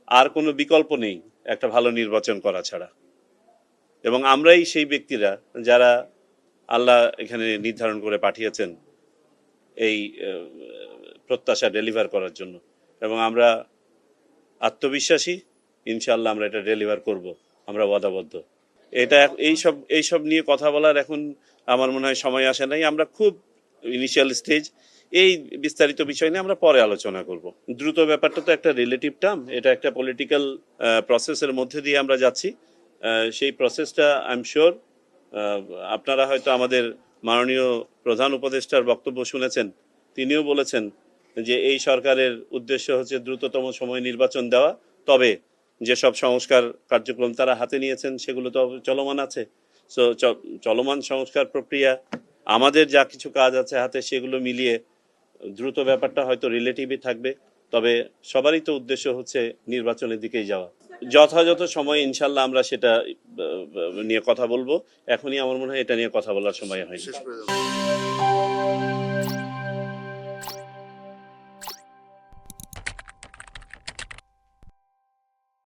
আর কোনো বিকল্প নেই একটা ভালো নির্বাচন করা ছাড়া। এবং আমরাই সেই ব্যক্তিরা যারা আল্লাহ এখানে নির্ধারণ করে পাঠিয়েছেন এই প্রত্যাশা ডেলিভার করার জন্য, এবং আমরা আত্মবিশ্বাসী, ইনশাআল্লাহ আমরা এটা ডেলিভার করব, আমরা ওয়াদাবদ্ধ। এটা এইসব নিয়ে কথা বলার এখন আমার মনে হয় সময় আসে নাই। আমরা খুব ইনিশিয়াল স্টেজ, এই বিস্তারিত বিষয় নিয়ে আমরা পরে আলোচনা করব। দ্রুত ব্যাপারটা তো একটা রিলেটিভ টার্ম, এটা একটা পলিটিক্যাল প্রসেসের মধ্যে দিয়ে আমরা যাচ্ছি। সেই প্রসেসটা আই এম শিওর আপনারা হয়তো আমাদের মাননীয় প্রধান উপদেষ্টার বক্তব্য শুনেছেন, তিনিও বলেছেন যে এই সরকারের উদ্দেশ্য হচ্ছে দ্রুততম সময় নির্বাচন দেওয়া। তবে যেসব সংস্কার কার্যক্রম তারা হাতে নিয়েছেন সেগুলো তো চলমান আছে। সো চলমান সংস্কার প্রক্রিয়া, আমাদের যা কিছু কাজ আছে হাতে, সেগুলো মিলিয়ে দ্রুত ব্যাপারটা হয়তো রিলেটিভই থাকবে। তবে সবারই তো উদ্দেশ্য হচ্ছে নির্বাচনের দিকেই যাওয়া। যথাযথ সময় ইনশাল্লাহ আমরা সেটা নিয়ে কথা বলবো। এখনই আমার মনে হয় এটা নিয়ে কথা বলার সময় হয়নি।